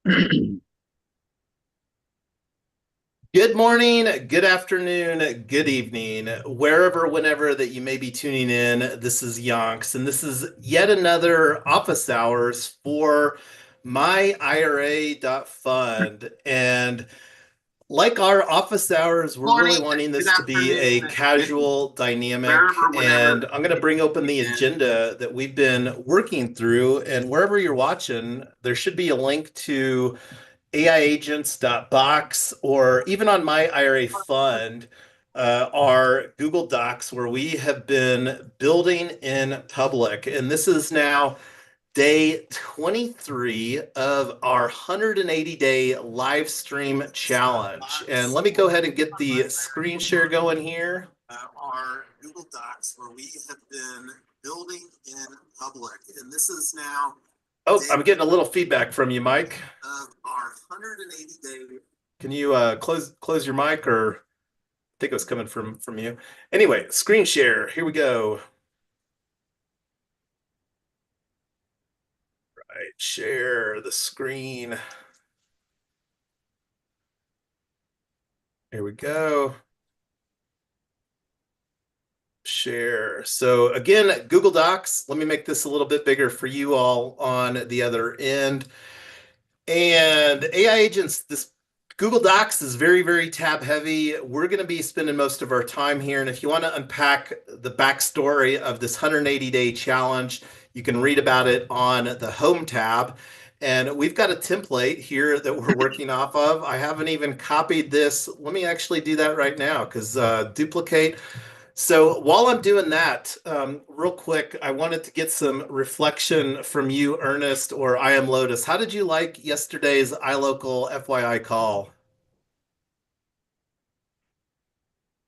Good morning, good afternoon, good evening, wherever, whenever that you may be tuning in. This is Yonks, and this is yet another office hours for myIRA.fund. And like our office hours, we're really Morning, wanting good this to be a afternoon, good casual, wherever, dynamic, and whenever I'm going to bring open the in. agenda that we've been working through. And wherever you're watching, there should be a link to AiAgents.Box, or even on my IRA fund, are Google Docs where we have been building in public. And this is now day 23 of our 180-day live stream challenge. And let me go ahead and get the screen share going here. Our Google Docs where we have been building in public. And this is now Oh, I'm getting a little feedback from you, Mike. Of our 180-day. Can you close your mic, or I think it was coming from you. Anyway, screen share. Here we go. Right, share the screen. Here we go. Share. So again, Google Docs. Let me make this a little bit bigger for you all on the other end. And AI agents, this Google Docs is very, very tab heavy. We're going to be spending most of our time here. And if you want to unpack the backstory of this 180-day challenge, you can read about it on the Home tab. And we've got a template here that we're working off of. I haven't even copied this. Let me actually do that right now, because duplicate. So while I'm doing that, real quick, I wanted to get some reflection from you, Ernest, or I am Lotus. How did you like yesterday's iLocal FYI call?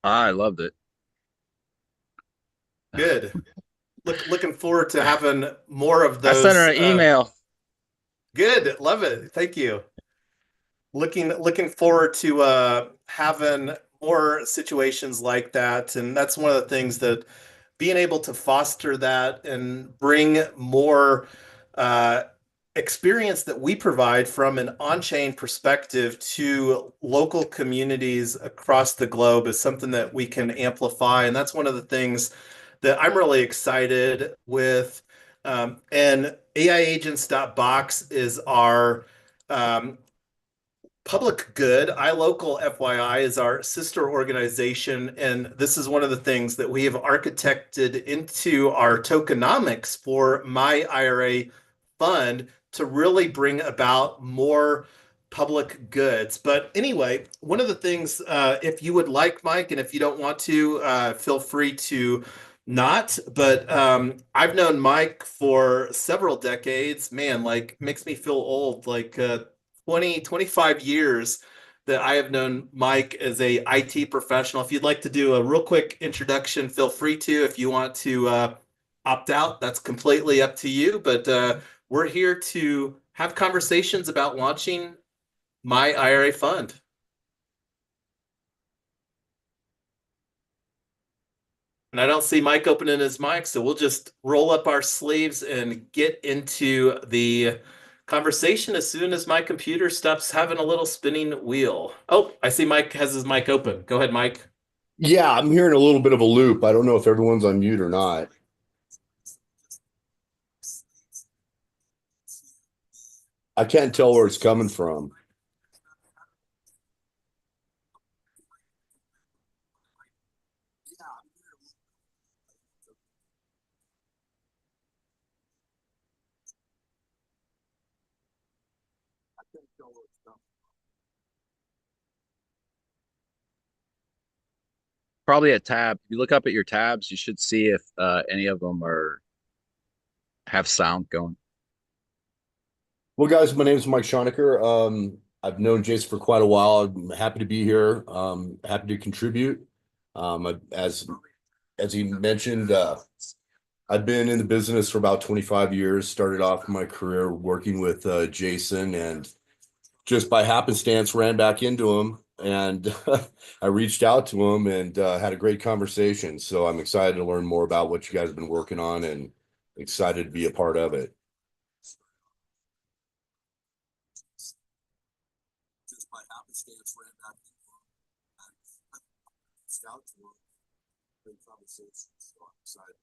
I loved it. Good. Looking forward to having more of I sent her those. an email. Good. Love it. Thank you. Looking forward to having more situations like that. And that's one of the things that being able to foster that and bring more uh, experience that we provide from an on-chain perspective to local communities across the globe is something that we can amplify. And that's one of the things that I'm really excited with. And AiAgents.Box is our public good. iLocal, FYI, is our sister organization, and this is one of the things that we have architected into our tokenomics for my IRA fund to really bring about more public goods. But anyway, one of the things, if you would like, Mike, and if you don't want to, feel free to not. But I've known Mike for several decades. Man, like makes me feel old. Like 20, 25 years that I have known Mike as a IT professional. If you'd like to do a real quick introduction, feel free to. If you want to opt out, that's completely up to you. But we're here to have conversations about launching my IRA fund. And I don't see Mike opening his mic, so we'll just roll up our sleeves and get into the conversation as soon as my computer stops having a little spinning wheel. Oh, I see Mike has his mic open. Go ahead, Mike. Yeah, I'm hearing a little bit of a loop. I don't know if everyone's on mute or not. I can't tell where it's coming from. Probably a tab. If you look up at your tabs, you should see if any of them are have sound going. Well, guys, my name is Mike Schonecker. I've known Jason for quite a while. I'm happy to be here. Happy to contribute. As he mentioned, I've been in the business for about 25 years. Started off my career working with Jason, and just by happenstance ran back into him, and I reached out to him and had a great conversation. So I'm excited to learn more about what you guys have been working on and excited to be a part of it. happenstance ran back into him and reached out to him. Great conversation. So I'm excited.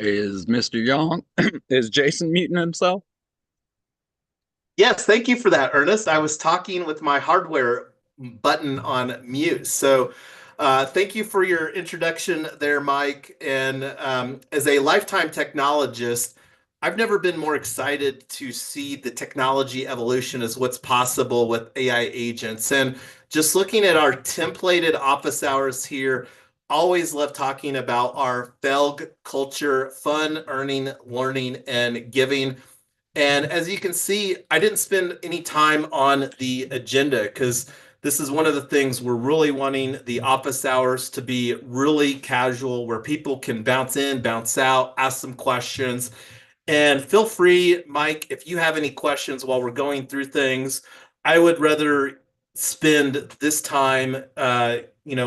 Is Mr. Young, is Jason muting himself? Yes, thank you for that, Ernest. I was talking with my hardware button on mute. So, thank you for your introduction there, Mike. And as a lifetime technologist, I've never been more excited to see the technology evolution as what's possible with AI agents. And just looking at our templated office hours here, always love talking about our FELG culture, fun, earning, learning, and giving. And as you can see, I didn't spend any time on the agenda because this is one of the things we're really wanting the office hours to be really casual, where people can bounce in, bounce out, ask some questions. And feel free, Mike, if you have any questions while we're going through things. I would rather spend this time,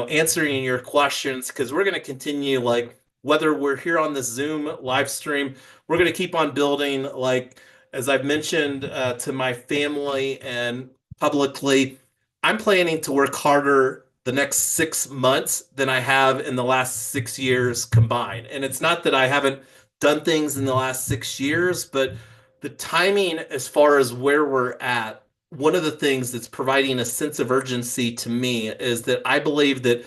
answering your questions, because we're going to continue, like, whether we're here on the Zoom live stream, we're going to keep on building. Like, as I've mentioned to my family and publicly, I'm planning to work harder the next 6 months than I have in the last 6 years combined. And it's not that I haven't done things in the last 6 years, but the timing as far as where we're at, one of the things that's providing a sense of urgency to me is that I believe that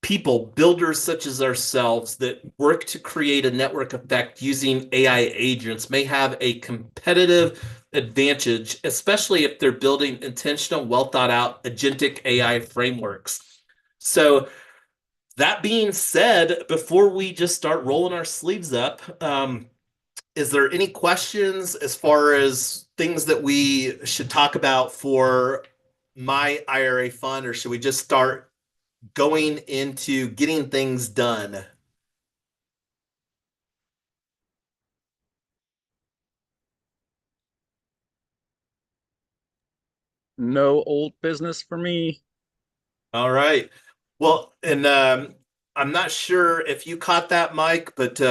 people, builders such as ourselves, that work to create a network effect using AI agents may have a competitive advantage, especially if they're building intentional, well thought out agentic AI frameworks. So, that being said, before we just start rolling our sleeves up, is there any questions as far as things that we should talk about for my IRA fund, or should we just start going into getting things done? No old business for me. All right. Well, and I'm not sure if you caught that, Mike, but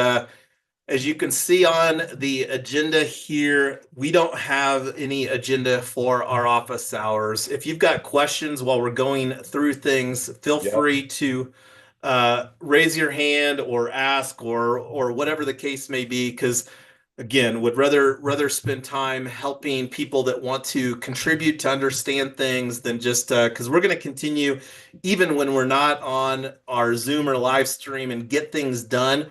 as you can see on the agenda here, we don't have any agenda for our office hours. If you've got questions while we're going through things, feel Yep. free to raise your hand or ask, or whatever the case may be, because again, would rather spend time helping people that want to contribute to understand things than just because we're going to continue even when we're not on our Zoom or live stream and get things done.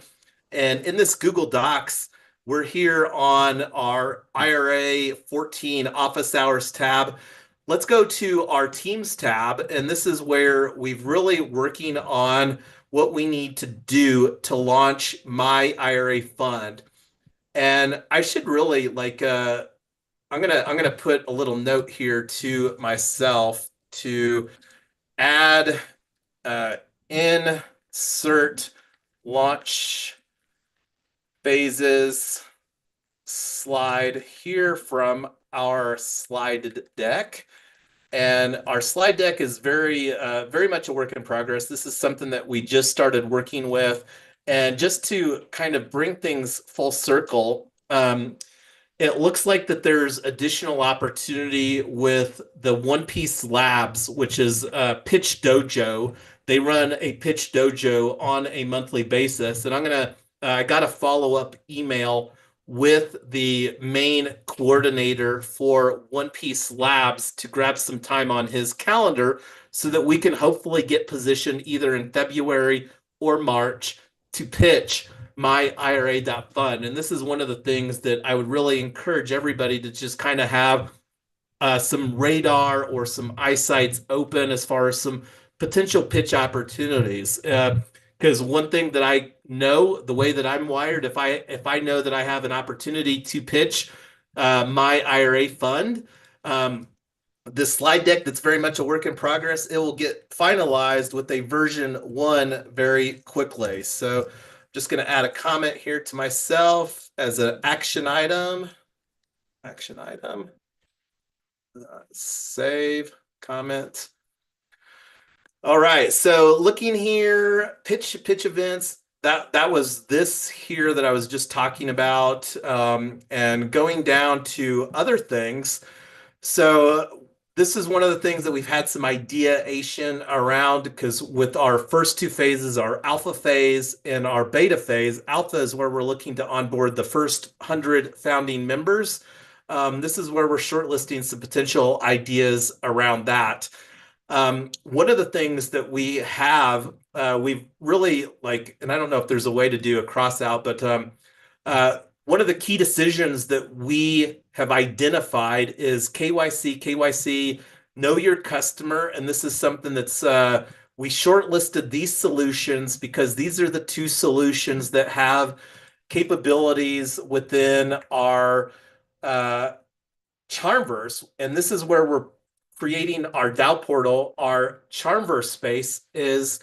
And in this Google Docs, we're here on our IRA 14 Office Hours tab. Let's go to our Teams tab, and this is where we've really working on what we need to do to launch my IRA fund. And I should really like I'm gonna put a little note here to myself to add insert launch phases slide here from our slide deck. And our slide deck is very much a work in progress. This is something that we just started working with. And just to kind of bring things full circle, it looks like that there's additional opportunity with the One Piece Labs, which is Pitch Dojo. They run a Pitch Dojo on a monthly basis, and I got a follow up email with the main coordinator for One Piece Labs to grab some time on his calendar so that we can hopefully get positioned either in February or March to pitch myIRA.fund. And this is one of the things that I would really encourage everybody to just kind of have some radar or some eyesights open as far as some potential pitch opportunities. Because one thing that I know, the way that I'm wired, if I know that I have an opportunity to pitch my IRA fund, um, this slide deck that's very much a work in progress. It will get finalized with a version 1 very quickly. So I'm just going to add a comment here to myself as an action item. Action item. Save, comment. All right, so looking here, pitch events. That was this here that I was just talking about, and going down to other things. So this is one of the things that we've had some ideation around, because with our first two phases, our alpha phase and our beta phase, alpha is where we're looking to onboard the first 100 founding members. This is where we're shortlisting some potential ideas around that. One of the things that we have, we've really like, and I don't know if there's a way to do a cross out, but one of the key decisions that we have identified is KYC, know your customer. And this is something that's, we shortlisted these solutions because these are the two solutions that have capabilities within our Charmverse. And this is where we're creating our DAO portal. Our Charmverse space is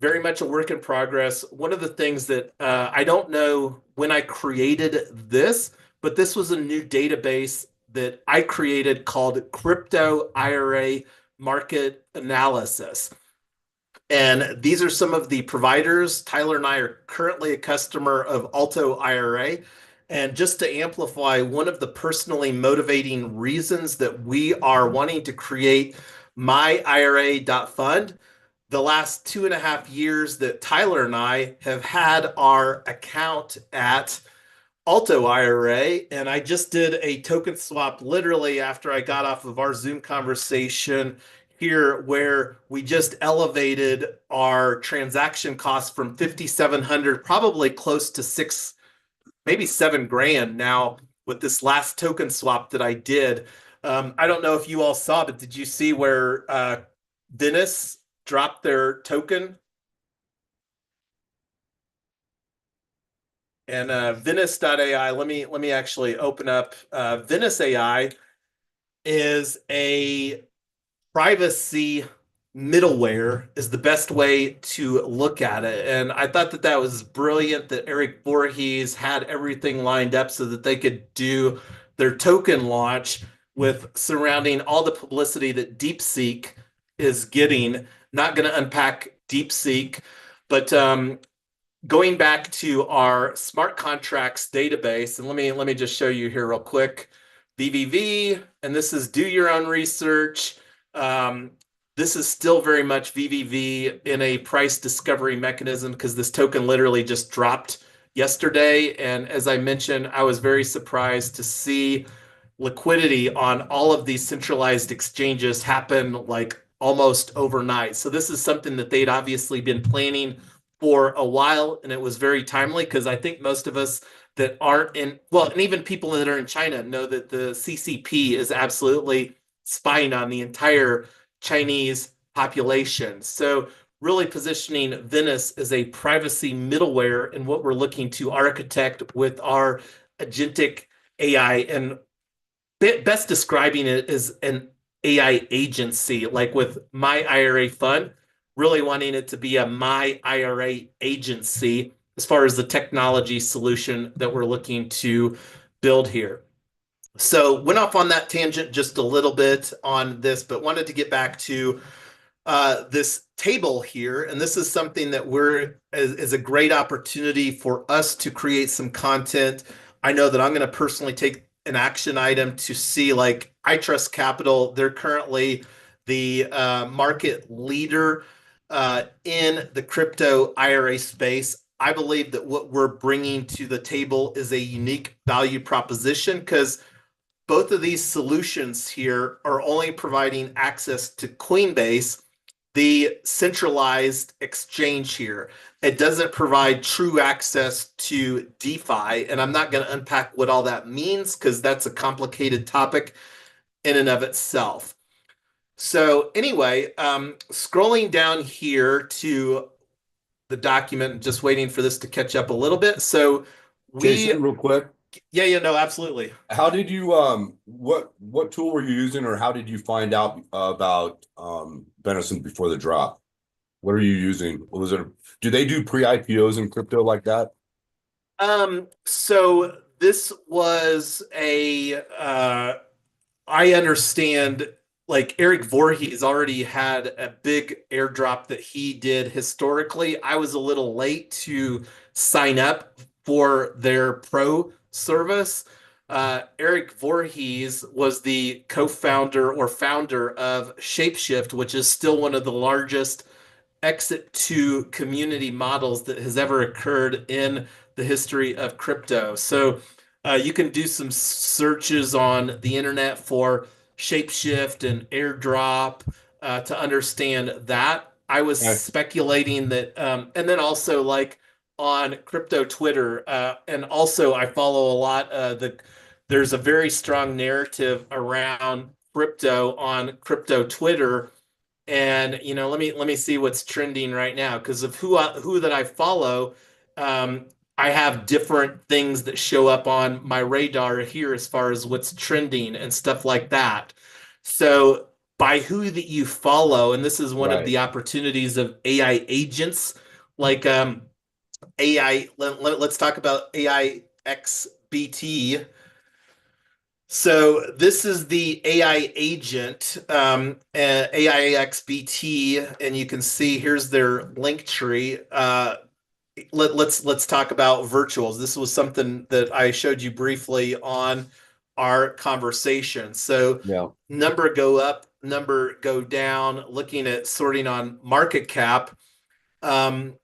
very much a work in progress. One of the things that I don't know when I created this, but this was a new database that I created called Crypto IRA Market Analysis. And these are some of the providers. Tyler and I are currently a customer of Alto IRA. And just to amplify, one of the personally motivating reasons that we are wanting to create myIRA.fund, the last 2.5 years that Tyler and I have had our account at Alto IRA, and I just did a token swap literally after I got off of our Zoom conversation here, where we just elevated our transaction costs from 5,700, probably close to six, maybe $7,000 now with this last token swap that I did. I don't know if you all saw, but did you see where Venice dropped their token? And Venice.ai, let me actually open up. Venice AI is a privacy middleware, is the best way to look at it. And I thought that that was brilliant that Eric Voorhees had everything lined up so that they could do their token launch with surrounding all the publicity that DeepSeek is getting. Not going to unpack DeepSeek, but going back to our smart contracts database, and let me just show you here real quick. VVV, and this is do your own research. This is still very much VVV in a price discovery mechanism because this token literally just dropped yesterday. And as I mentioned, I was very surprised to see liquidity on all of these centralized exchanges happen like almost overnight. So this is something that they'd obviously been planning for a while, and it was very timely because I think most of us that aren't in, well, and even people that are in China know that the CCP is absolutely spying on the entire Chinese population. So really positioning Venice as a privacy middleware and what we're looking to architect with our agentic AI, and best describing it as an AI agency, like with myIRA.fund, really wanting it to be a myIRA agency as far as the technology solution that we're looking to build here. So went off on that tangent just a little bit on this, but wanted to get back to this table here. And this is something that is a great opportunity for us to create some content. I know that I'm going to personally take an action item to see, like, I Trust Capital. They're currently the market leader in the crypto IRA space. I believe that what we're bringing to the table is a unique value proposition because both of these solutions here are only providing access to Coinbase, the centralized exchange here. It doesn't provide true access to DeFi, and I'm not going to unpack what all that means because that's a complicated topic in and of itself. So anyway, scrolling down here to the document, just waiting for this to catch up a little bit. So Jason, real quick. Yeah, no, absolutely. How did you what tool were you using, or how did you find out about Venison before the drop? What are you using? Was it do they do pre-IPOs in crypto like that? So this was a I understand like Eric Voorhees already had a big airdrop that he did historically. I was a little late to sign up for their pro service. Eric Voorhees was the co-founder or founder of Shapeshift, which is still one of the largest exit to community models that has ever occurred in the history of crypto. So you can do some searches on the internet for shapeshift and airdrop to understand that. I was Okay. speculating that, and then also like on crypto Twitter, and also I follow a lot. There's a very strong narrative around crypto on crypto Twitter, and let me see what's trending right now because of who that I follow. um, I have different things that show up on my radar here as far as what's trending and stuff like that. So by who that you follow, and this is one of Right. the opportunities of AI agents, like let's talk about AI XBT. So this is the AI agent, AIXBT, and you can see here's their link tree. Let's talk about virtuals. This was something that I showed you briefly on our conversation. So Yeah. number go up, number go down. Looking at sorting on market cap, um,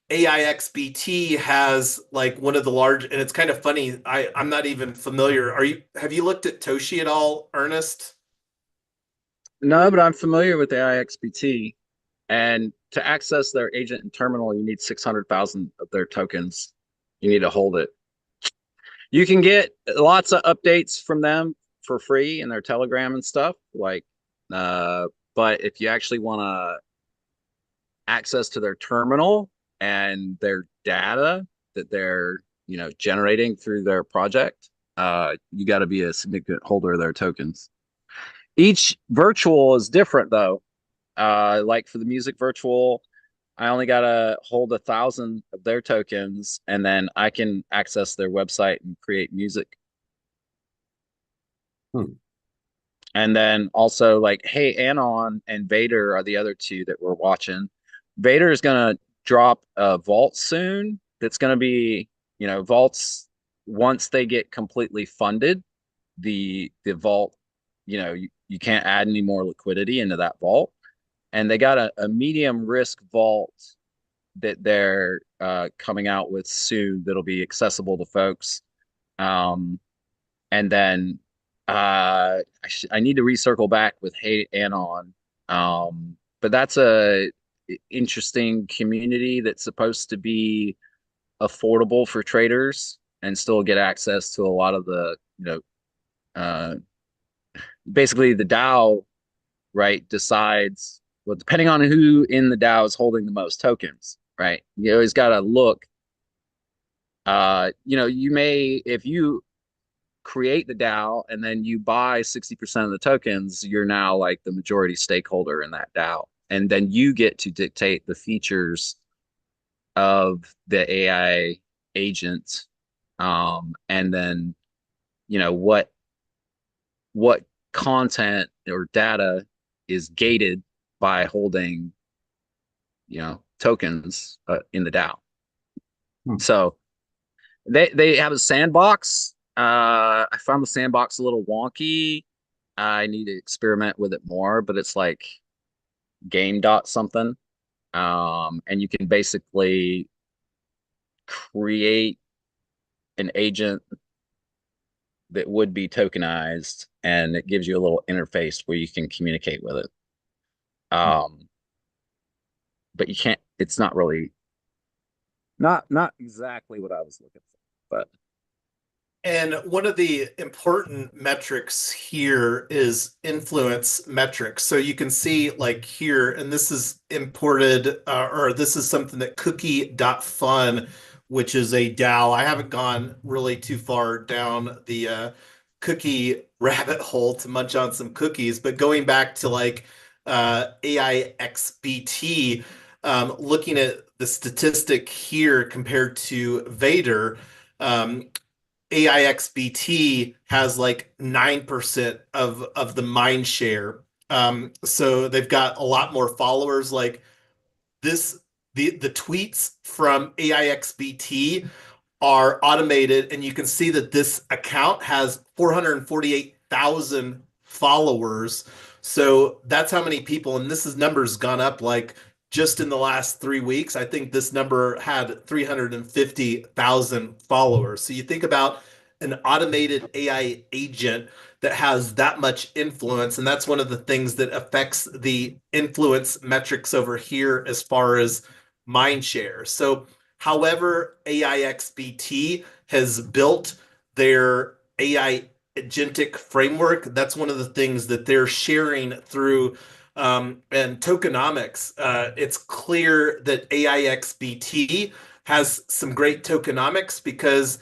AIXBT has like one of the large, and it's kind of funny. I'm not even familiar. Have you looked at Toshi at all, Ernest? No, but I'm familiar with the IXBT. And to access their agent and terminal, you need 600,000 of their tokens. You need to hold it. You can get lots of updates from them for free in their Telegram and stuff. Uh, but if you actually want to access to their terminal and their data that they're generating through their project, you got to be a significant holder of their tokens. Each virtual is different though. Like for the music virtual, I only gotta hold 1,000 of their tokens, and then I can access their website and create music. Hmm. And then also like, hey, Anon and Vader are the other two that we're watching. Vader is gonna drop a vault soon. That's gonna be, vaults once they get completely funded. The vault, you can't add any more liquidity into that vault. And they got a medium risk vault that they're coming out with soon that'll be accessible to folks. Um, and then I need to recircle back with Hey Anon. But that's a interesting community that's supposed to be affordable for traders and still get access to a lot of the, uh, basically the DAO, right, decides, well, depending on who in the DAO is holding the most tokens, right? You always got to look. You may, if you create the DAO and then you buy 60% of the tokens, you're now like the majority stakeholder in that DAO. And then you get to dictate the features of the AI agent. And then, what content or data is gated by holding, tokens in the DAO. Hmm. So they have a sandbox. I found the sandbox a little wonky. I need to experiment with it more, but it's like game dot something. And you can basically create an agent that would be tokenized, and it gives you a little interface where you can communicate with it. Um, but you can't. It's not really not exactly what I was looking for, but And one of the important metrics here is influence metrics. So you can see like here, and this is imported, or this is something that cookie.fun which is a DAO. I haven't gone really too far down the cookie rabbit hole to munch on some cookies, but going back to like AIXBT, looking at the statistic here compared to Vader, AIXBT has like 9% of the mind share. So they've got a lot more followers. Like this, the tweets from AIXBT are automated, and you can see that this account has 448,000 followers. So that's how many people, and this is numbers gone up like just in the last 3 weeks. I think this number had 350,000 followers. So you think about an automated AI agent that has that much influence, and that's one of the things that affects the influence metrics over here as far as mind share. So however, AIXBT has built their AI agentic framework. That's one of the things that they're sharing through and tokenomics. It's clear that AIXBT has some great tokenomics because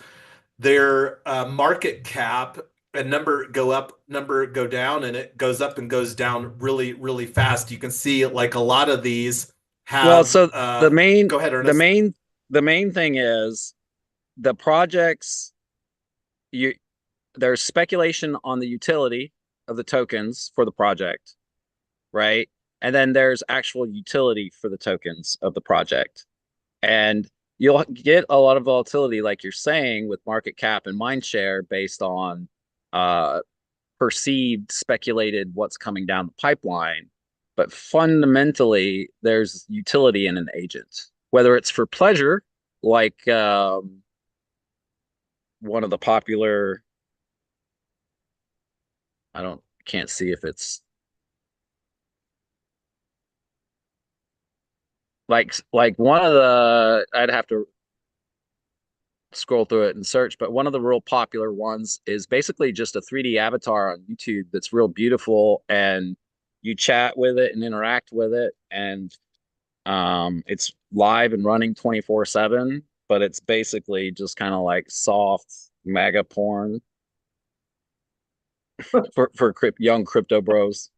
their market cap and number go up, number go down, and it goes up and goes down really, really fast. You can see like a lot of these Well, have so the main go ahead, the Ernest. main the main thing is the projects you there's speculation on the utility of the tokens for the project, right? And then there's actual utility for the tokens of the project. And you'll get a lot of volatility, like you're saying, with market cap and mind share based on uh, perceived, speculated what's coming down the pipeline. But fundamentally, there's utility in an agent, whether it's for pleasure, like one of the popular, I don't, can't see if it's like one of the, I'd have to scroll through it and search, but one of the real popular ones is basically just a 3D avatar on YouTube that's real beautiful, and you chat with it and interact with it, and it's live and running 24/7, but it's basically just kind of like soft mega porn for young crypto bros,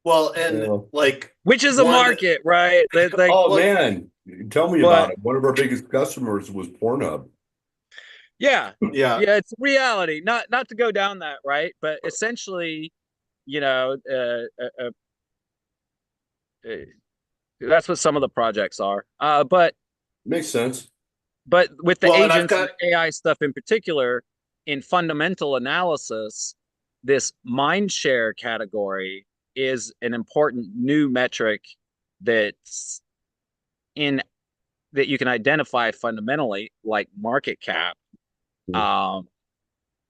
Well, and Well, like which is a one, market, right? Like, oh well, man, tell me about but it. One of our biggest customers was Pornhub. yeah, yeah. yeah, it's reality. Not to go down that, right? But essentially, you know, uh, that's what some of the projects are. Makes sense. But with the Well, and I've agents and got, the AI stuff in particular, in fundamental analysis, this mind share category is an important new metric that's in that you can identify fundamentally, like market cap. Um,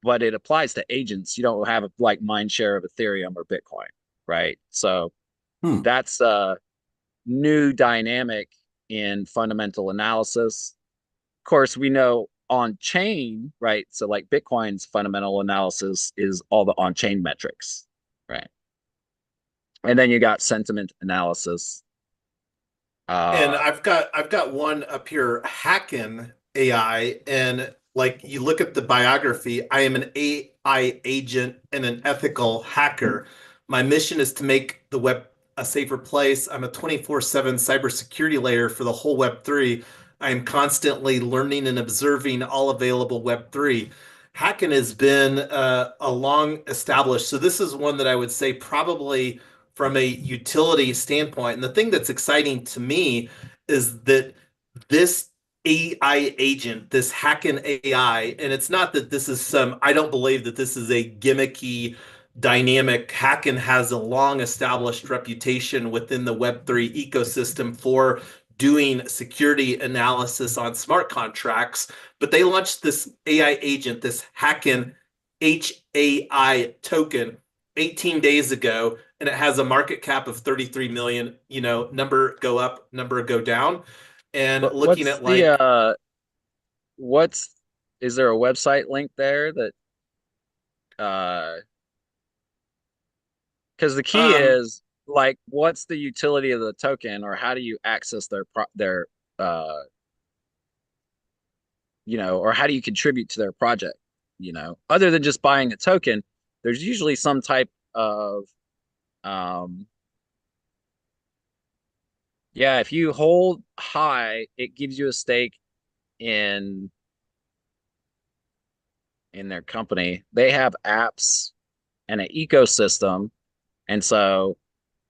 but it applies to agents. You don't have a like mind share of Ethereum or Bitcoin, right? So Hmm. that's a new dynamic in fundamental analysis. Of course, we know on chain, right? So like Bitcoin's fundamental analysis is all the on chain metrics, right? And then you got sentiment analysis. and Uh, I've got one up here, Hackin AI, and like you look at the biography, I am an AI agent and an ethical hacker. My mission is to make the web a safer place. I'm a 24/7 cybersecurity layer for the whole Web3. I am constantly learning and observing all available Web3. Hacking has been a long established. So this is one that I would say probably from a utility standpoint. And the thing that's exciting to me is that this AI agent, this Hackin AI, and it's not that this is some, I don't believe that this is a gimmicky dynamic. Hackin has a long established reputation within the Web3 ecosystem for doing security analysis on smart contracts, but they launched this AI agent, this Hackin HAI token 18 days ago, and it has a market cap of 33 million, number go up, number go down. And but looking at like, what's is there a website link there that uh because the key um, is like what's the utility of the token, or how do you access their or how do you contribute to their project? Other than just buying a token, there's usually some type of, yeah, if you hold high, it gives you a stake in their company. They have apps and an ecosystem, and so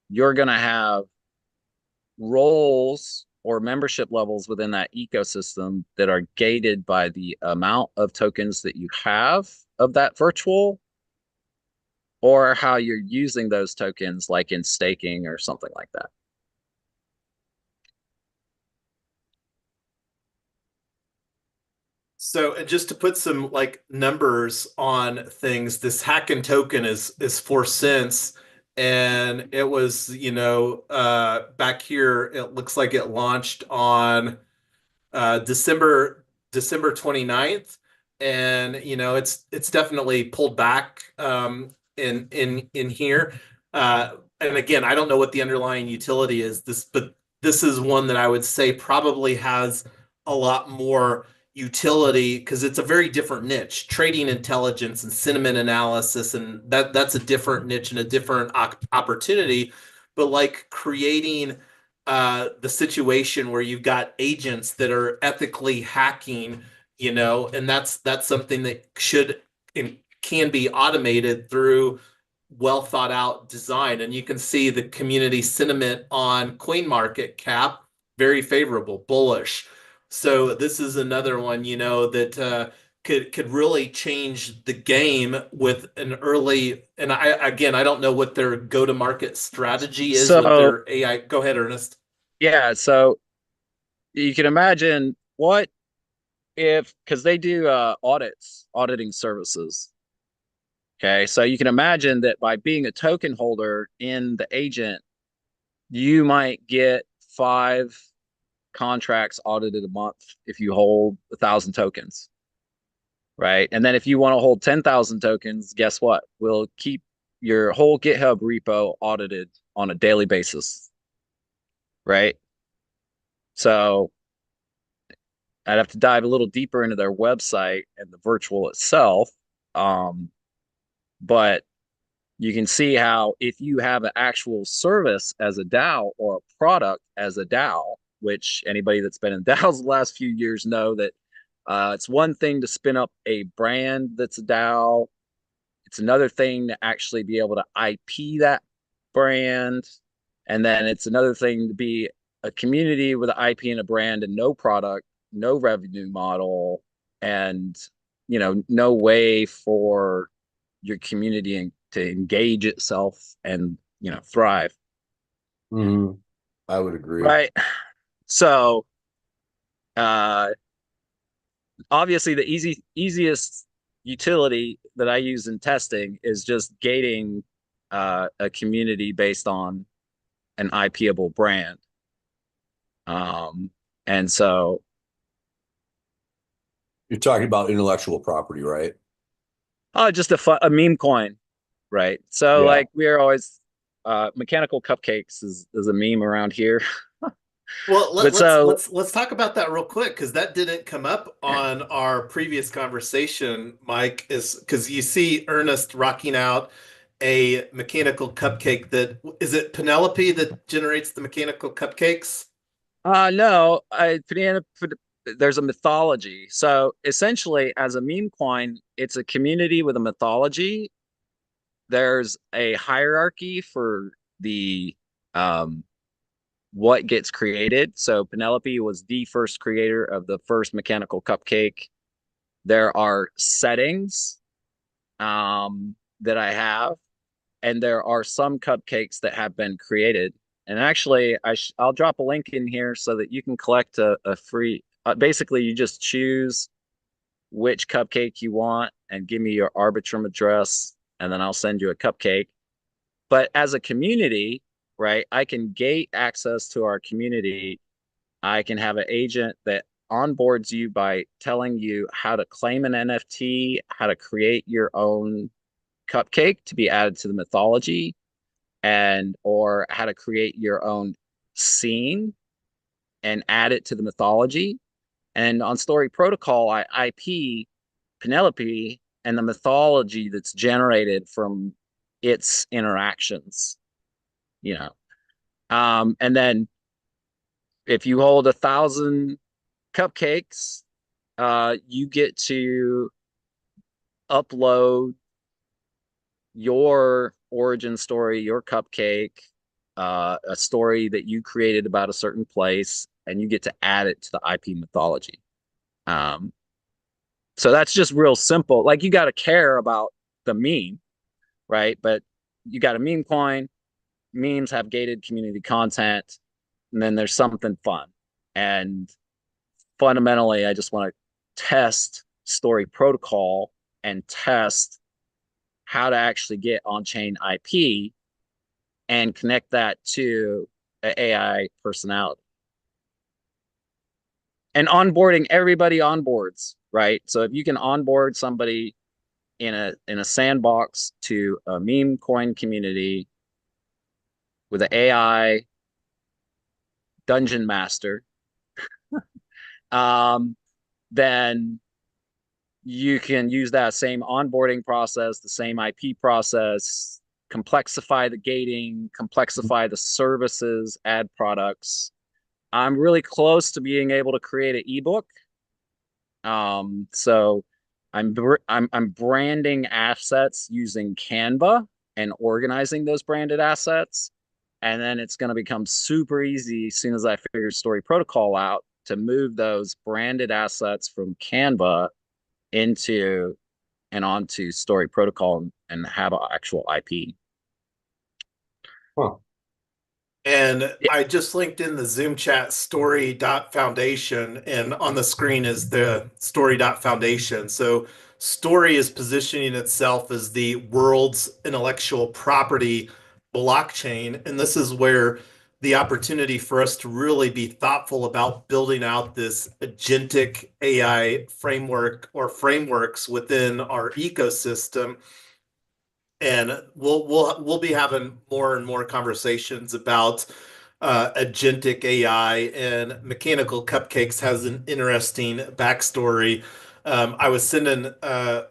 you're going to have roles or membership levels within that ecosystem that are gated by the amount of tokens that you have of that virtual, or how you're using those tokens, like in staking or something like that. So, and just to put some like numbers on things, this Hacken token is 4 cents, and it was, back here, it looks like it launched on December 29th, and it's definitely pulled back in here. And again, I don't know what the underlying utility is but this is one that I would say probably has a lot more utility because it's a very different niche. Trading intelligence and sentiment analysis, and that's a different niche and a different opportunity. But like creating the situation where you've got agents that are ethically hacking, and that's something that should and can be automated through well thought out design. And you can see the community sentiment on CoinMarketCap, very favorable, bullish. So this is another one, that could really change the game with an early. And I don't know what their go to market strategy is with So their AI. Go ahead, Ernest. yeah, so you can imagine what if, because they do auditing services. Okay, so you can imagine that by being a token holder in the agent, you might get 5 contracts audited a month if you hold 1,000 tokens, right? And then if you want to hold 10,000 tokens, guess what? We'll keep your whole GitHub repo audited on a daily basis, right? So I'd have to dive a little deeper into their website and the virtual itself. But you can see how if you have an actual service as a DAO or a product as a DAO, which anybody that's been in DAOs the last few years know that it's one thing to spin up a brand that's a DAO. It's another thing to actually be able to IP that brand. And then it's another thing to be a community with an IP and a brand and no product, no revenue model, and no way for your community to engage itself and thrive. Mhm. I would agree. Right. So uh obviously the easiest utility that I use in testing is just gating a community based on an IPable brand. And so You're talking about intellectual property, right? just a meme coin, right? So Yeah. like we're always mechanical cupcakes is a meme around here. Well, But so let's talk about that real quick because that didn't come up on our previous conversation, Mike, is because you see Ernest rocking out a mechanical cupcake. That is it Penelope that generates the mechanical cupcakes? no, there's a mythology. So essentially, as a meme coin, it's a community with a mythology. There's a hierarchy for the um, what gets created. So Penelope was the first creator of the first mechanical cupcake. There are settings that I have, and there are some cupcakes that have been created. And actually, I'll drop a link in here so that you can collect a free. Basically, you just choose which cupcake you want and give me your Arbitrum address, and then I'll send you a cupcake. But as a community, right, I can gate access to our community. I can have an agent that onboards you by telling you how to claim an NFT, how to create your own cupcake to be added to the mythology, and or how to create your own scene and add it to the mythology. And on Story Protocol, I IP Penelope and the mythology that's generated from its interactions, you know. And then if you hold 1,000 cupcakes, you get to upload your origin story, your cupcake, a story that you created about a certain place, and you get to add it to the IP mythology. Um, so that's just real simple. Like, you got to care about the meme, right? But you got a meme coin. Memes have gated community content, and then there's something fun. And fundamentally, I just want to test Story Protocol and test how to actually get on-chain IP and connect that to an AI personality. And onboarding, everybody onboards, right? So if you can onboard somebody in a sandbox to a meme coin community with an AI dungeon master, then you can use that same onboarding process, the same IP process, complexify the gating, complexify the services, add products. I'm really close to being able to create an ebook. So I'm branding assets using Canva and organizing those branded assets. And then it's going to become super easy as soon as I figure Story Protocol out to move those branded assets from Canva into and onto Story Protocol and have an actual IP. Huh. And Yeah. I just linked in the Zoom chat story.foundation, and on the screen is the story.foundation. So Story is positioning itself as the world's intellectual property blockchain. And this is where the opportunity for us to really be thoughtful about building out this agentic AI framework or frameworks within our ecosystem. And we'll be having more and more conversations about agentic AI, and Mechanical Cupcakes has an interesting backstory. I was sending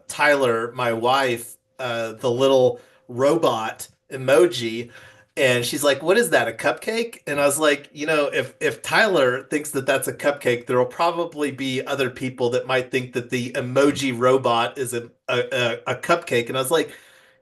Tyler, my wife, the little robot emoji, and she's like, "What is that? A cupcake?" And I was like, if Tyler thinks that that's a cupcake, there will probably be other people that might think that the emoji robot is a cupcake. And I was like,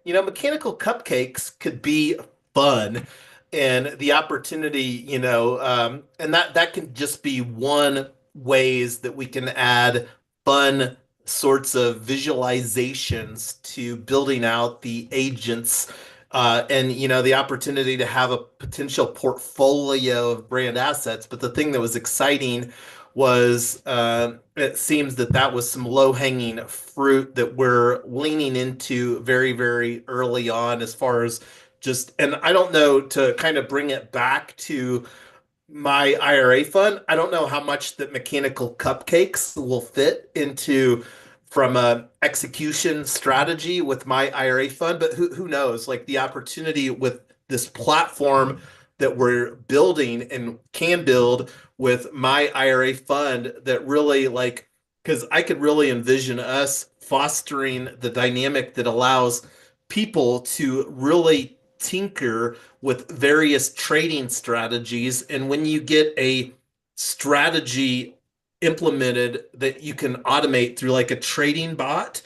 mechanical cupcakes could be fun, and the opportunity, and that can just be one ways that we can add fun sorts of visualizations to building out the agents, and the opportunity to have a potential portfolio of brand assets. But the thing that was exciting was, it seems that that was some low-hanging fruit that we're leaning into very, very early on, as far as just, and I don't know, to kind of bring it back to my IRA fund, I don't know how much that Mechanical Cupcakes will fit into from a execution strategy with my IRA fund, but who knows? Like, the opportunity with this platform that we're building and can build with my IRA fund, that really, like, because I could really envision us fostering the dynamic that allows people to really tinker with various trading strategies. And when you get a strategy implemented that you can automate through like a trading bot,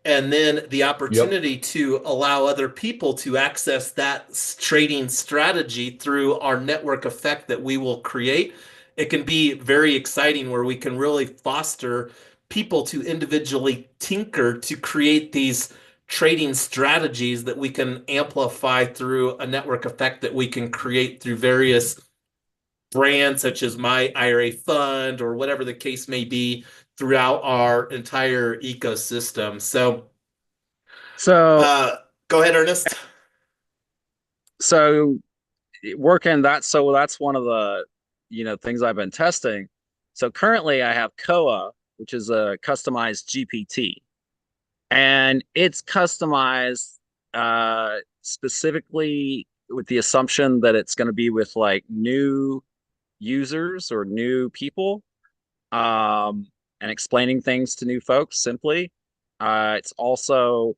and then the Yep. opportunity to allow other people to access that trading strategy through our network effect that we will create, it can be very exciting, where we can really foster people to individually tinker to create these trading strategies that we can amplify through a network effect that we can create through various brands, such as my IRA fund or whatever the case may be, throughout our entire ecosystem. So So go ahead, Ernest. so working that, so that's one of the things I've been testing. So currently I have Koa, which is a customized GPT, and it's customized specifically with the assumption that it's going to be with like new users or new people, and explaining things to new folks simply. It's also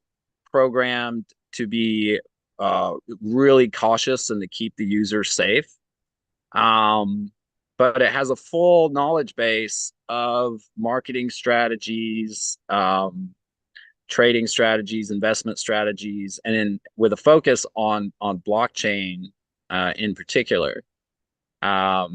programmed to be really cautious and to keep the user safe. But it has a full knowledge base of marketing strategies, trading strategies, investment strategies, and then with a focus on blockchain in particular. I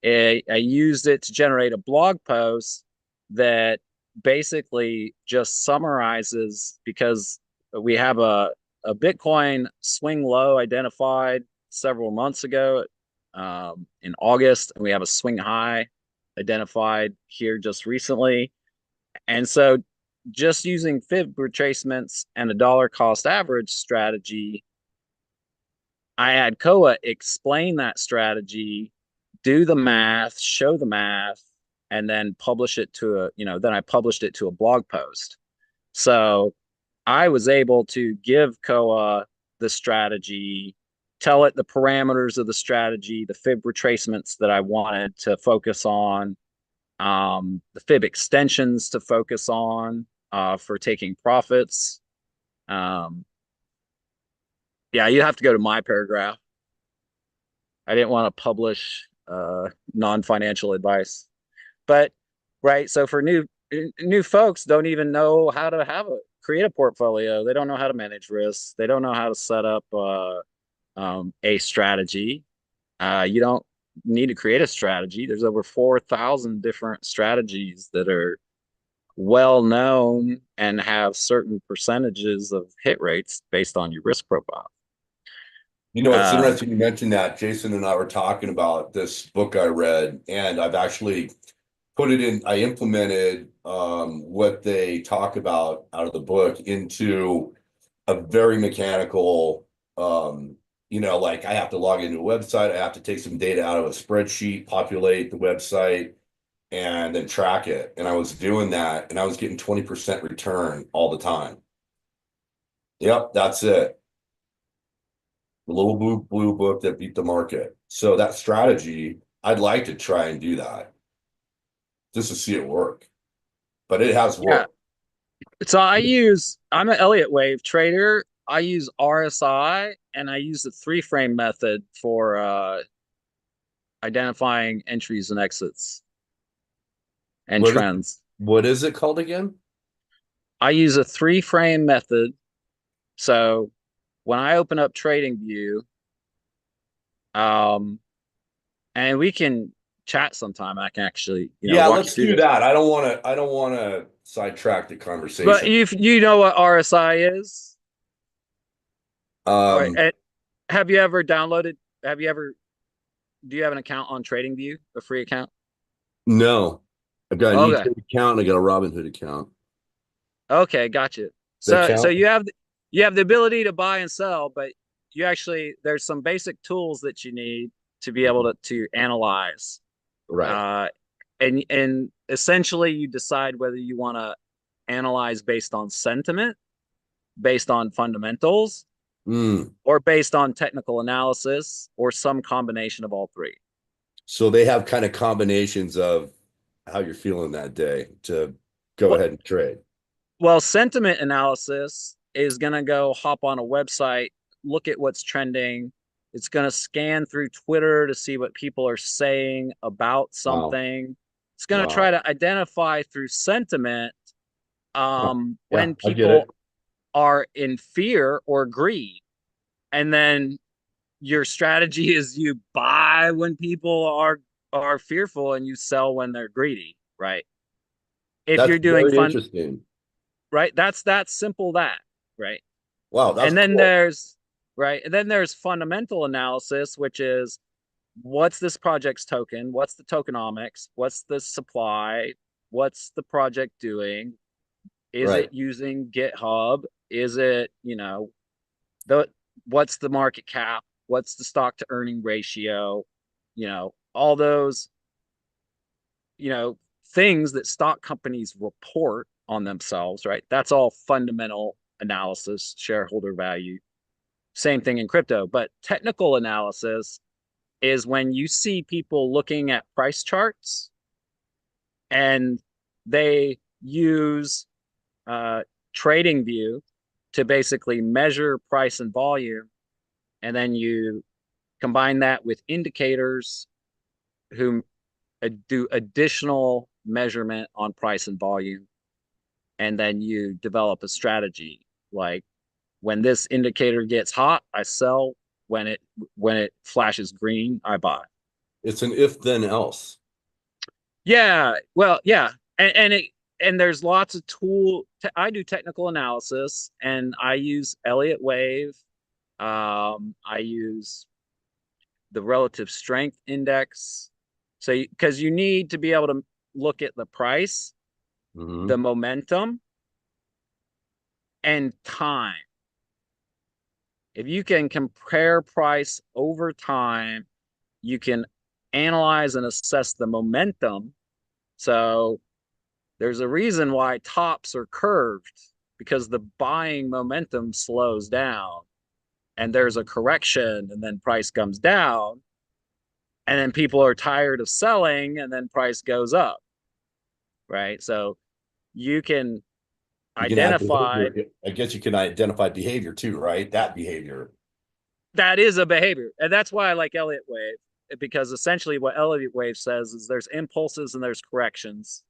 used it to generate a blog post that basically just summarizes, because we have a Bitcoin swing low identified several months ago in August, and we have a swing high identified here just recently. And so just using fib retracements and a dollar cost average strategy, I had Koa explain that strategy, do the math, show the math, and then publish it to then I published it to a blog post. So I was able to give Koa the strategy, tell it the parameters of the strategy, the fib retracements that I wanted to focus on, the fib extensions to focus on for taking profits. Yeah, you have to go to my paragraph. I didn't want to publish non-financial advice, but right. So for new folks, don't even know how to create a portfolio. They don't know how to manage risks. They don't know how to set up a strategy. You don't need to create a strategy. There's over 4,000 different strategies that are well known and have certain percentages of hit rates based on your risk profile. You know, it's interesting you mentioned that. Jason and I were talking about this book I read, and I've actually put it in, I implemented what they talk about out of the book into a very mechanical, like I have to log into a website, I have to take some data out of a spreadsheet, populate the website, and then track it. And I was doing that, and I was getting 20% return all the time. Yep, that's it. The little blue book that beat the market. So that strategy, I'd like to try and do that just to see it work. But it has worked. So I'm an Elliott wave trader. I use RSI, and I use the 3-frame method for identifying entries and exits and trends. What is it called again? I use a 3-frame method. So when I open up TradingView, and we can chat sometime. I can actually, let's do that. I don't want to sidetrack the conversation. But you know what RSI is? Right. Have you ever downloaded? Do you have an account on TradingView, a free account? No, I've got an E-Trade account and I got a Robinhood account. Okay, gotcha. So you have the ability to buy and sell, but there's some basic tools that you need to be able to analyze. Right. And essentially you decide whether you want to analyze based on sentiment, based on fundamentals, or based on technical analysis, or some combination of all three. So they have kind of combinations of how you're feeling that day to go ahead and trade. Well, sentiment analysis is going to go hop on a website, look at what's trending. It's going to scan through Twitter to see what people are saying about something. Wow. It's going to try to identify through sentiment when people are in fear or greed. And then your strategy is you buy when people are fearful and you sell when they're greedy, right? If you're doing interesting. Right? That's simple, right? Wow, that's and then cool. then there's fundamental analysis, which is what's this project's token? What's the tokenomics? What's the supply? What's the project doing? Is it using GitHub? Is it, what's the market cap? What's the stock to earning ratio? All those, things that stock companies report on themselves, right? That's all fundamental analysis, shareholder value. Same thing in crypto, but technical analysis is when you see people looking at price charts and they use trading view to basically measure price and volume, and then you combine that with indicators who do additional measurement on price and volume, and then you develop a strategy. Like when this indicator gets hot, I sell. When it flashes green, I buy. It's an if then else. Yeah, well, yeah, and there's lots of I do technical analysis, and I use Elliott Wave. I use the relative strength index. So, because you need to be able to look at the price, the momentum, and time. If you can compare price over time, you can analyze and assess the momentum. So there's a reason why tops are curved, because the buying momentum slows down and there's a correction and then price comes down, and then people are tired of selling and then price goes up, right? So you can You can add identify behavior. I guess you can identify behavior too, right? That behavior. that is a behavior. And that's why I like Elliott Wave, because essentially what Elliott Wave says is there's impulses and there's corrections.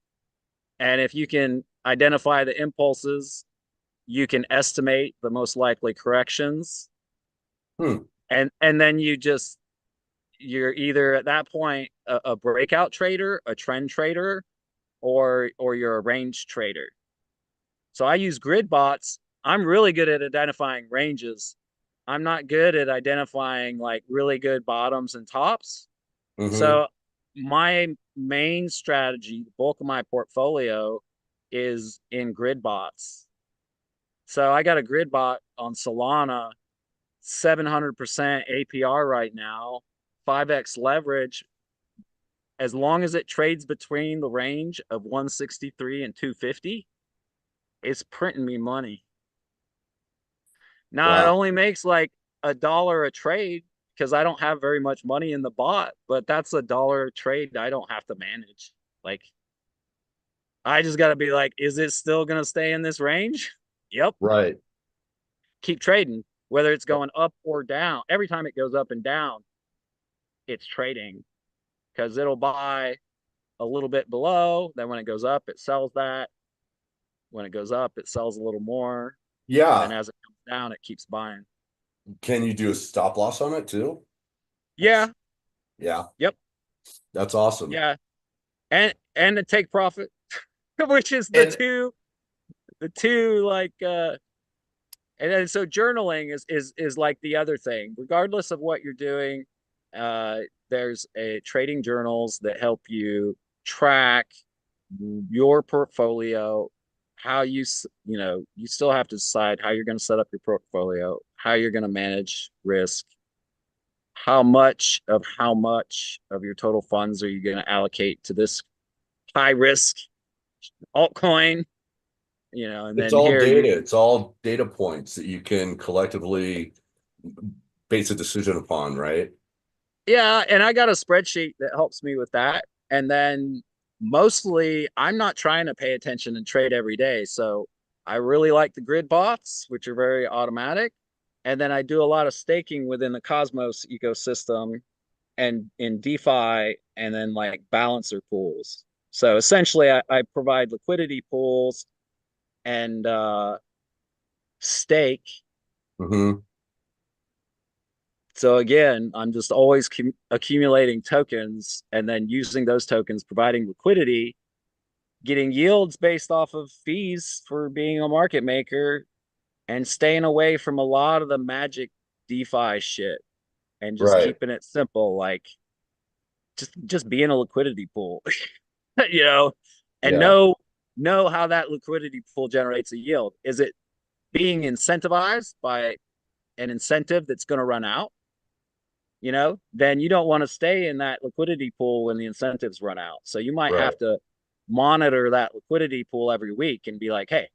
And if you can identify the impulses, you can estimate the most likely corrections. Hmm. And then you're either at that point a breakout trader, a trend trader, or you're a range trader. So I use grid bots. I'm really good at identifying ranges. I'm not good at identifying like really good bottoms and tops. Mm-hmm. So my main strategy, the bulk of my portfolio, is in grid bots. So I got a grid bot on Solana, 700% APR right now, 5x leverage. As long as it trades between the range of 163 and 250, it's printing me money. Now it Wow. only makes like $1 a trade because I don't have very much money in the bot, but that's $1 a trade I don't have to manage. Like I just got to be like, is it still going to stay in this range? Yep. Right. Keep trading, whether it's going up or down. Every time it goes up and down, it's trading, because it'll buy a little bit below. Then when it goes up, it sells that. When it goes up, it sells a little more. And then Yeah. as it comes down, it keeps buying. Can you do a stop loss on it too? Yeah. Yeah. Yep. That's awesome. Yeah. And to take profit, which is And the two like and then so journaling is like the other thing. Regardless of what you're doing, uh there's a trading journals that help you track your portfolio, how you still have to decide how you're going to set up your portfolio, how you're going to manage risk, how much of your total funds are you going to allocate to this high risk altcoin, and it's then all here you data. It's all data points that you can collectively base a decision upon, right? yeah, and I got a spreadsheet that helps me with that. And then mostly I'm not trying to pay attention and trade every day. So I really like the grid bots, which are very automatic. And then I do a lot of staking within the Cosmos ecosystem and in DeFi, and then like balancer pools. So essentially I provide liquidity pools and stake. Mm-hmm. So again, I'm just always accumulating tokens and then using those tokens, providing liquidity, getting yields based off of fees for being a market maker, and staying away from a lot of the magic DeFi shit and just Right. keeping it simple, like just being a liquidity pool, you know, and Yeah. know how that liquidity pool generates a yield. Is it being incentivized by an incentive that's going to run out? Then you don't want to stay in that liquidity pool when the incentives run out. So you might Right. have to monitor that liquidity pool every week and be like, hey,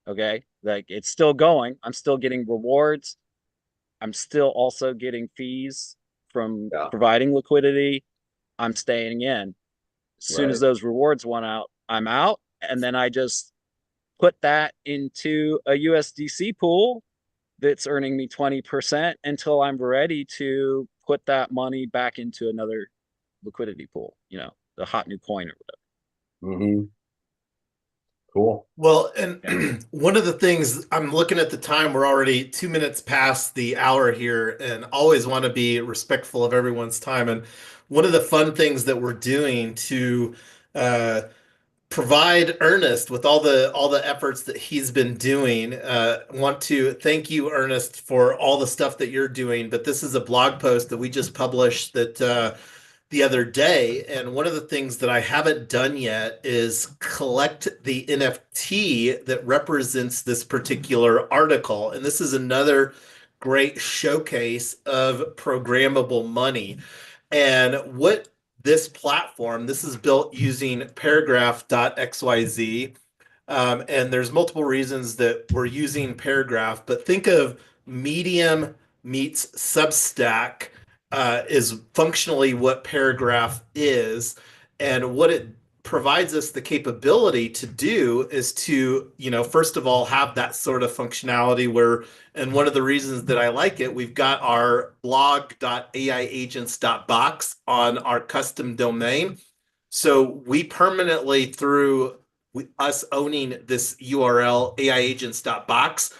okay, like it's still going. I'm still getting rewards. I'm still also getting fees from Yeah. providing liquidity, I'm staying in. As soon as Right. those rewards went out, I'm out. And then I just put that into a USDC pool that's earning me 20% until I'm ready to put that money back into another liquidity pool, the hot new coin or Hmm. Cool. Well, whatever. and one of the things I'm looking at the time, we're already 2 minutes past the hour here, and always want to be respectful of everyone's time. And one of the fun things that we're doing to uh, provide Ernest with all the efforts that he's been doing. Want to thank you, Ernest, for all the stuff that you're doing. But this is a blog post that we just published that the other day, and one of the things that I haven't done yet is collect the NFT that represents this particular article. And this is another great showcase of programmable money. And what this is built using paragraph.xyz. And there's multiple reasons that we're using Paragraph, but think of Medium meets Substack is functionally what Paragraph is. And what it provides us the capability to do is to, first of all, have that sort of functionality where, and one of the reasons that I like it, we've got our blog.AiAgents.Box on our custom domain. So we permanently, through us owning this URL, AiAgents.Box,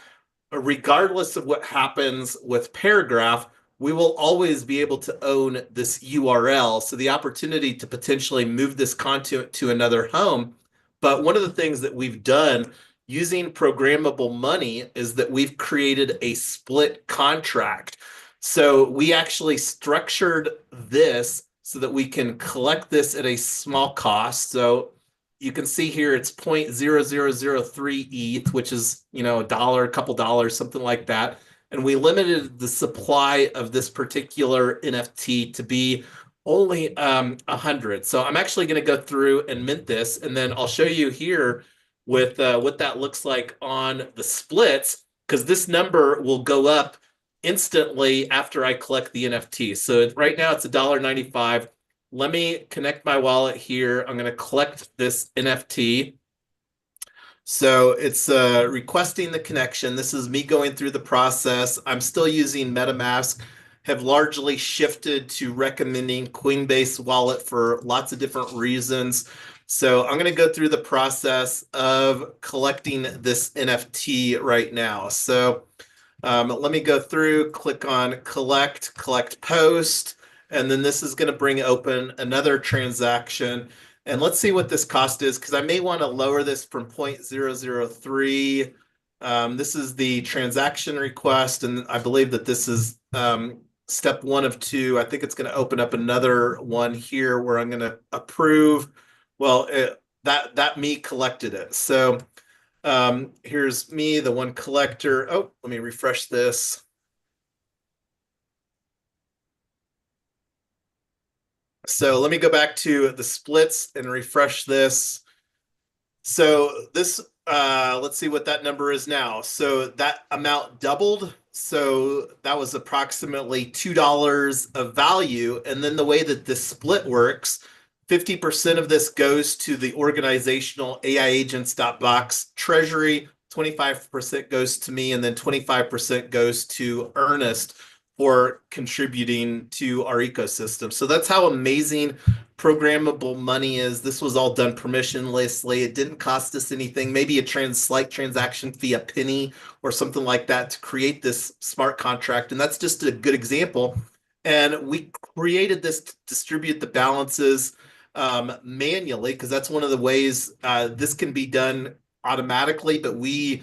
regardless of what happens with Paragraph, we will always be able to own this URL. So the opportunity to potentially move this content to another home. But one of the things that we've done using programmable money is that we've created a split contract. So we actually structured this so that we can collect this at a small cost. So you can see here it's 0.0003 ETH, which is, a dollar, a couple dollars, something like that. And we limited the supply of this particular NFT to be only 100. So I'm actually going to go through and mint this, and then I'll show you here with what that looks like on the splits, because this number will go up instantly after I collect the NFT. So right now it's $1.95. Let me connect my wallet here. I'm going to collect this NFT. So it's requesting the connection. This is me going through the process. I'm still using MetaMask, have largely shifted to recommending Coinbase wallet for lots of different reasons. So I'm going to go through the process of collecting this NFT right now. So let me go through, click on collect post, and then this is going to bring open another transaction. And let's see what this cost is, because I may want to lower this from 0.003. This is the transaction request, and I believe that this is step 1 of 2. I think it's going to open up another one here where I'm going to approve. Well, that me collected it. So here's me, the one collector. Oh, let me refresh this. So let me go back to the splits and refresh this. So this, let's see what that number is now. So that amount doubled. So that was approximately $2 of value. And then the way that this split works, 50% of this goes to the organizational AiAgents.Box treasury, 25% goes to me, and then 25% goes to Ernest for contributing to our ecosystem. So that's how amazing programmable money is. This was all done permissionlessly. It didn't cost us anything, maybe a slight transaction fee, a penny or something like that, to create this smart contract. And that's just a good example. And we created this to distribute the balances manually, because that's one of the ways this can be done automatically, but we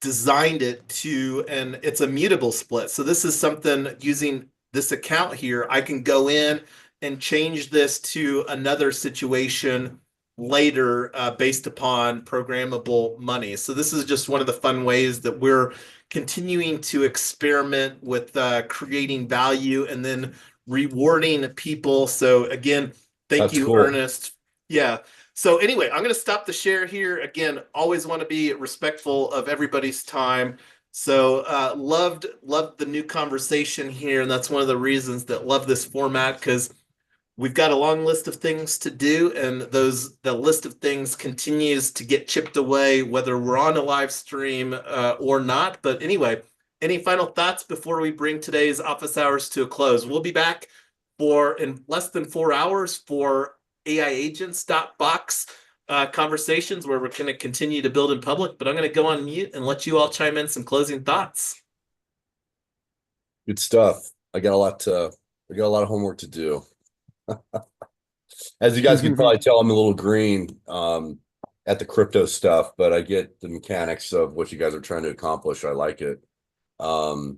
designed it to, and it's a mutable split. So this is something, using this account here, I can go in and change this to another situation later based upon programmable money. So this is just one of the fun ways that we're continuing to experiment with creating value and then rewarding people. So again, thank That's you, cool. Ernest. Yeah. So anyway, I'm going to stop the share here. Again, always want to be respectful of everybody's time. So loved the new conversation here, and that's one of the reasons that love this format, because we've got a long list of things to do, and the list of things continues to get chipped away, whether we're on a live stream or not. But anyway, any final thoughts before we bring today's office hours to a close? We'll be back in less than 4 hours for AiAgents.Box conversations, where we're going to continue to build in public. But I'm going to go on mute and let you all chime in some closing thoughts. Good stuff. I got a lot of homework to do. As you guys can probably tell, I'm a little green at the crypto stuff, but I get the mechanics of what you guys are trying to accomplish. I like it. I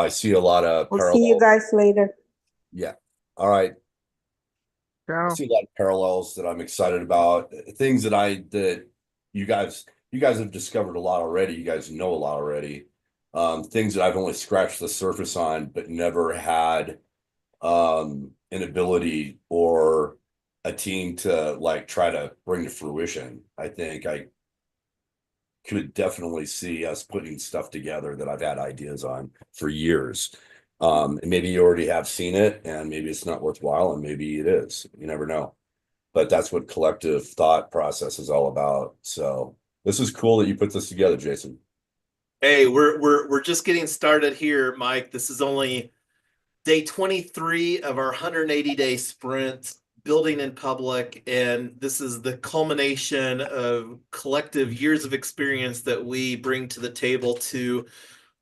see a lot of We'll see you guys later. Yeah. All right. I Ciao. see a lot of parallels that I'm excited about. Things that you guys have discovered a lot already. You guys know a lot already. Things that I've only scratched the surface on, but never had an ability or a team to like try to bring to fruition. I think I could definitely see us putting stuff together that I've had ideas on for years. And maybe you already have seen it, and maybe it's not worthwhile, and maybe it is. You never know. But that's what collective thought process is all about. So this is cool that you put this together, Jason. Hey, we're just getting started here, Mike. This is only day 23 of our 180-day sprint building in public, and this is the culmination of collective years of experience that we bring to the table to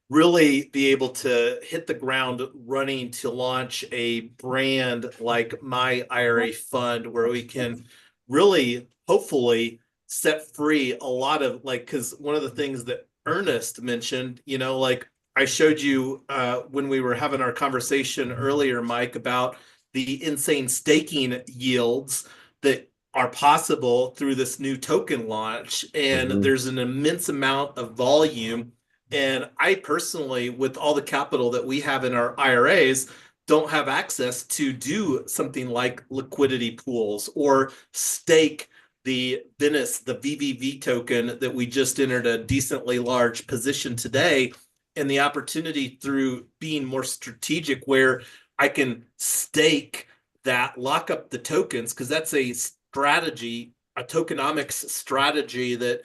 really be able to hit the ground running to launch a brand like myIRA.Fund, where we can really, hopefully, set free a lot of, like, because one of the things that Ernest mentioned, like I showed you when we were having our conversation earlier, Mike, about the insane staking yields that are possible through this new token launch. And there's an immense amount of volume. And I personally, with all the capital that we have in our IRAs, don't have access to do something like liquidity pools or stake the Venice, the VVV token that we just entered a decently large position today, and the opportunity through being more strategic where I can stake that, lock up the tokens, because that's a strategy, a tokenomics strategy that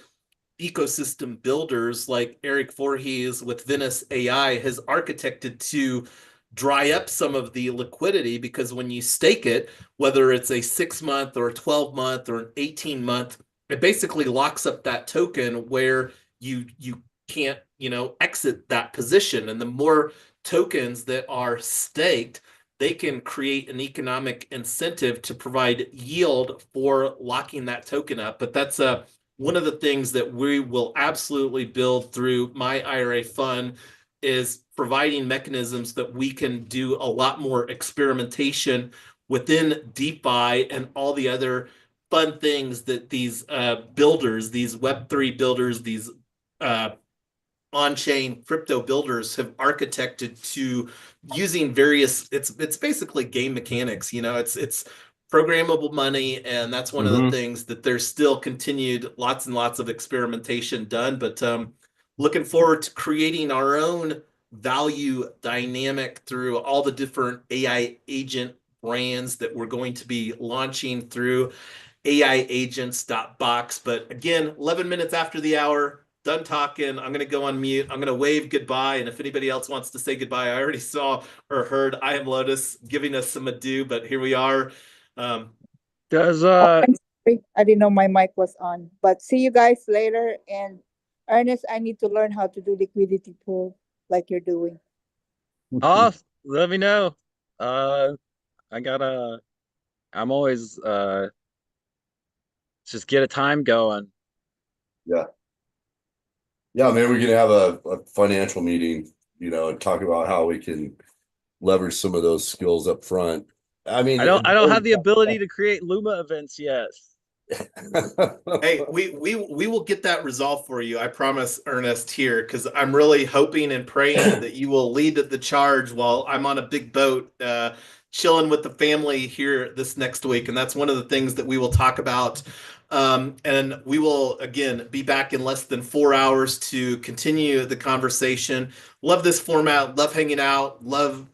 ecosystem builders like Eric Voorhees with Venice AI has architected to dry up some of the liquidity, because when you stake it, whether it's a 6-month or a 12-month or an 18-month, it basically locks up that token where you can't exit that position. And the more tokens that are staked, they can create an economic incentive to provide yield for locking that token up. But that's one of the things that we will absolutely build through myIRA.Fund is providing mechanisms that we can do a lot more experimentation within DeFi and all the other fun things that these builders, these Web3 builders, these on-chain crypto builders have architected to, using various, it's basically game mechanics. It's programmable money, and that's one of the things that there's still continued lots and lots of experimentation done. But looking forward to creating our own value dynamic through all the different AI agent brands that we're going to be launching through AiAgents.Box. But again, 11 minutes after the hour, done talking. I'm going to go on mute. I'm going to wave goodbye. And if anybody else wants to say goodbye, I already saw or heard I Am Lotus giving us some adieu, but here we are. Does I didn't know my mic was on, but see you guys later. And Ernest, I need to learn how to do liquidity pool like you're doing. let me know. I'm always just get a time going. Yeah. Yeah, maybe we can have a financial meeting, and talk about how we can leverage some of those skills up front. I mean, I don't have the ability to create Luma events yet. Hey, we will get that resolved for you. I promise, Ernest, here, because I'm really hoping and praying that you will lead the charge while I'm on a big boat chilling with the family here this next week, and that's one of the things that we will talk about. And we will again be back in less than 4 hours to continue the conversation. Love this format. Love hanging out. Love.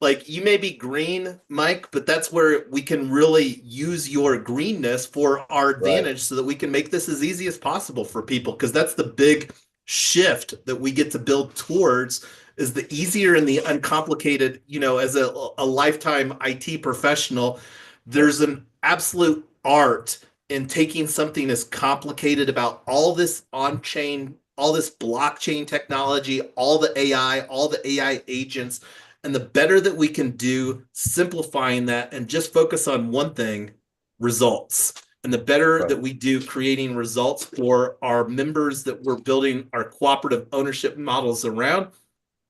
Like you may be green, Mike, but that's where we can really use your greenness for our advantage so that we can make this as easy as possible for people. Because that's the big shift that we get to build towards is the easier and the uncomplicated, as a lifetime IT professional, there's an absolute art in taking something as complicated about all this on-chain, all this blockchain technology, all the AI, all the AI agents, and the better that we can do simplifying that and just focus on one thing, results. And the better that we do creating results for our members that we're building our cooperative ownership models around,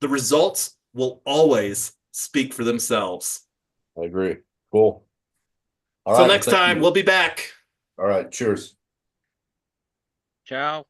the results will always speak for themselves. I agree. Cool. All So right. next time we'll be back. All right. Cheers. Ciao.